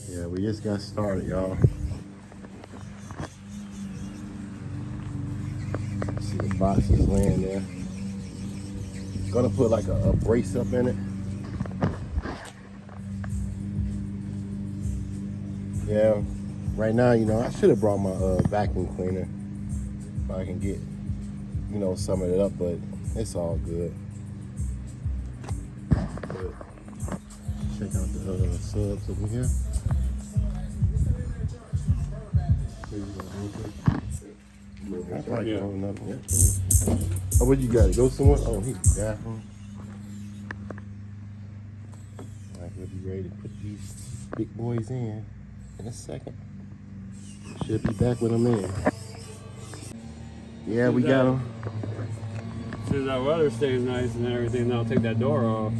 Yeah, we just got started, y'all. See the boxes laying there. Gonna put like a brace up in it. Yeah, right now, you know, I should have brought my vacuum cleaner if I can get, you know, some of it up, but it's all good. But check out the subs over here. I probably got another one. Oh, what you got? Go somewhere? Oh, he's bathroom. Like, we'll be ready to put these big boys in a second. Should be back when I'm in. Yeah, we got them. As soon as that weather stays nice and everything, then I'll take that door off.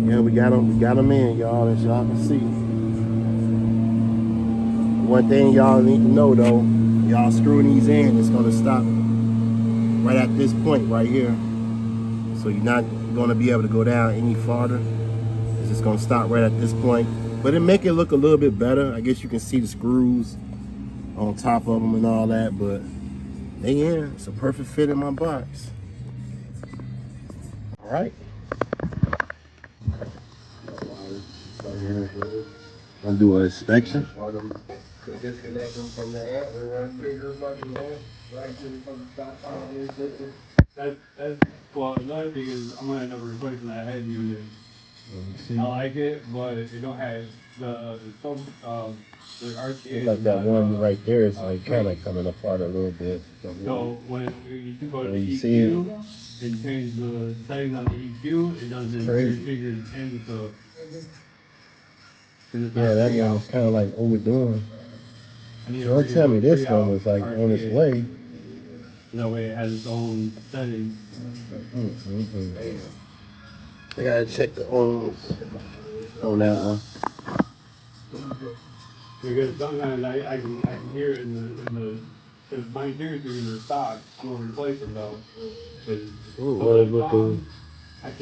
Yeah, we got them. We got them in, y'all, as y'all can see. One thing y'all need to know though, y'all screwing these in, it's gonna stop right at this point right here. So you're not gonna be able to go down any farther. It's just gonna stop right at this point. But it make it look a little bit better. I guess you can see the screws on top of them and all that, but they in. It's a perfect fit in my box. All right. Gonna do an inspection. Disconnect them from the amp and run trigger fucking man right to the fucking stop sign. That's well, another thing is I'm gonna end up replacing that head unit. I like it, but it don't have the RTA. Like that one right there is like kind of coming apart a little bit. So when you go to You EQ see it? and change the settings on the EQ, it doesn't Crazy. figure in so. Yeah, that one was kind of like overdoing. Don't tell me this one was like on its way. That way it has its own settings. I gotta check the ohms on that one. Because sometimes I can hear it in the because my hearing through the stock. I'm gonna replace it though. It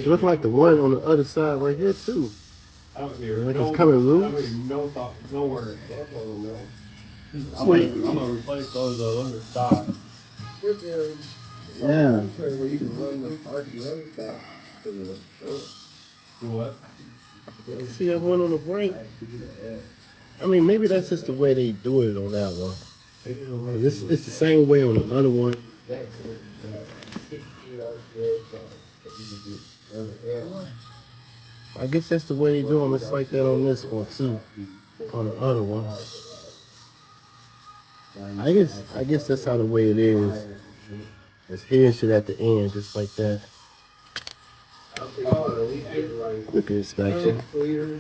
looks like the one on the other side right here too. I don't hear like it's coming loose. I don't no thought, no word. I'm gonna replace those other stock. Yeah. What? See that one on the brake? I mean, maybe that's just the way they do it on that one. It's the same way on the other one. I guess that's the way they do them. It's like that on this one too, on the other one. I guess that's how the way it is. It's here shit at the end, just like that. Look at this inspection. Here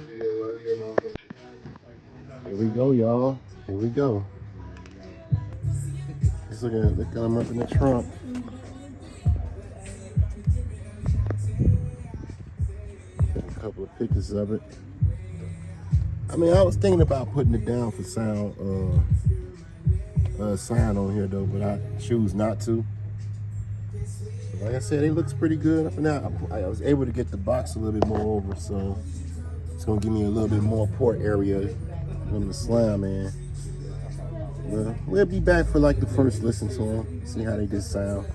we go, y'all. Here we go. Let's look at them up in the trunk. Got a couple of pictures of it. I mean, I was thinking about putting it Down4Sound sign on here though, but I choose not to. Like I said, it looks pretty good up and out. I was able to get the box a little bit more over, so it's gonna give me a little bit more port area from the slam in. Well, we'll be back for like the first listen to them, see how they just sound.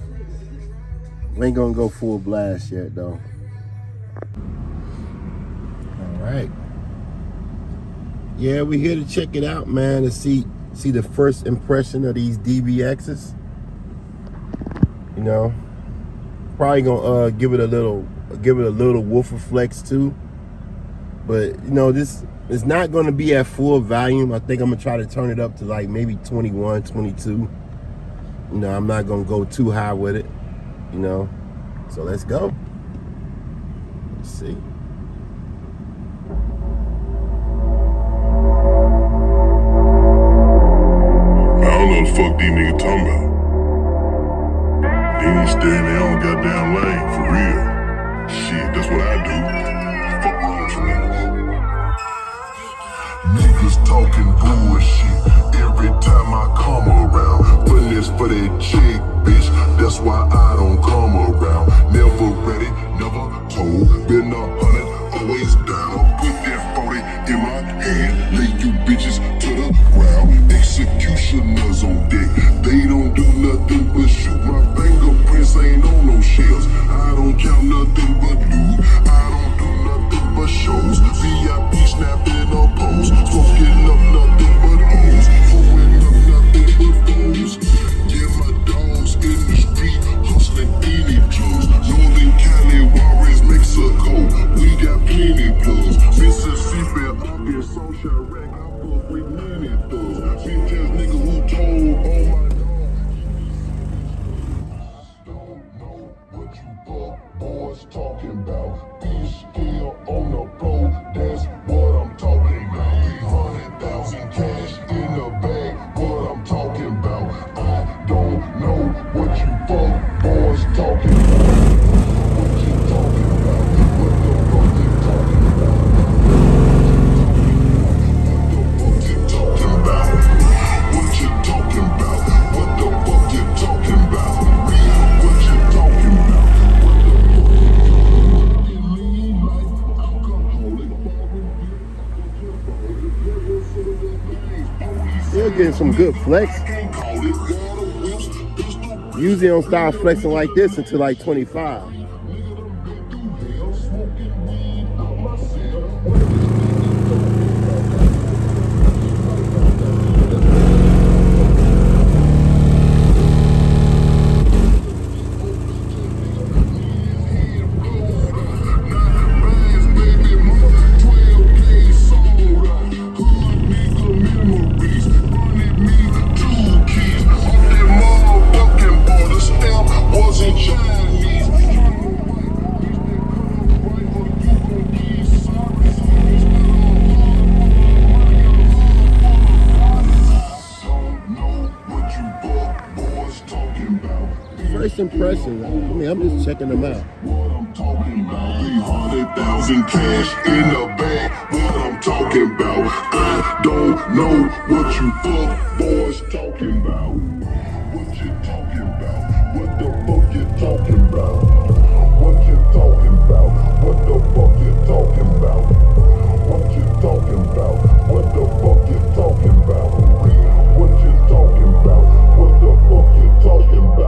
We ain't gonna go full blast yet though. All right. Yeah, we're here to check it out, man, to see the first impression of these DVXs. You know, probably gonna give it a little woofer flex too. But you know, this is not gonna be at full volume. I think I'm gonna try to turn it up to like maybe 21, 22. You know, I'm not gonna go too high with it, you know. So let's go. Let's see. I don't know what the fuck these niggas talking about. They need to stay in their own goddamn lane, for real. Shit, that's what I do. Fuck wrong with you niggas. Niggas talking bullshit every time I come around. Putting this for that chick, bitch. That's why I don't come around. Never ready, never told. Been 100, always down. Put that 40 in professionals on deck. They don't do nothing but shoot. My fingerprints ain't on no shells. I don't count nothing but loot. I don't do nothing but shows. VIP snapping up pose. Smoking up nothing but hoes. Throwing up nothing but foes. Yeah, my dogs in the street hustling any drugs. Northern Cali, Juarez, Mexico. We got plenty plugs. Mississippi, up in South Chirac. I fuck with many thugs. Bitch ass nigga who told all my don't know what you fuck boys talking about. Fish still on the floor, that's what I'm talking about. 300,000 cash in the bag, what I'm talking about. I don't know what you fuck boys talking about. What you talking about? What the fuck you talking about? What you talking about? What you talking about? What the fuck you talking about? What you talking about? What the fuck you lean like alcoholic They're getting some good flex. Usually don't start flexing like this until like 25. First impressions, I mean, I'm just checking them out. What I'm talking about, 300,000 cash in the bag. What I'm talking about, I don't know what you fuck boys talking about. What you talking about? What the fuck you talking about? What you talking about? What the fuck you talking about? What you talking about? What the fuck you talking about? What you talking about? What the fuck you talking about?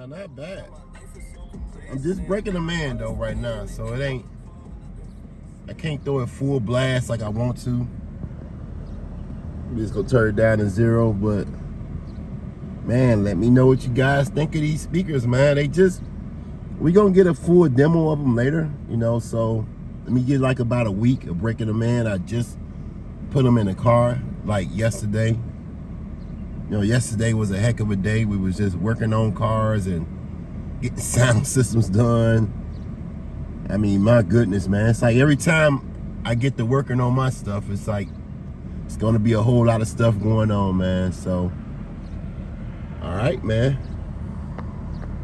Not bad. I'm just breaking the man though right now, so it ain't, I can't throw it full blast like I want to. I'm just gonna turn it down to 0, but man, let me know what you guys think of these speakers, man. We gonna get a full demo of them later, you know, so let me get like about a week of breaking the man. I just put them in the car like yesterday. You know, yesterday was a heck of a day. We was just working on cars and getting sound systems done. I mean, my goodness, man. It's like every time I get to working on my stuff, it's like, it's gonna be a whole lot of stuff going on, man. So, all right, man.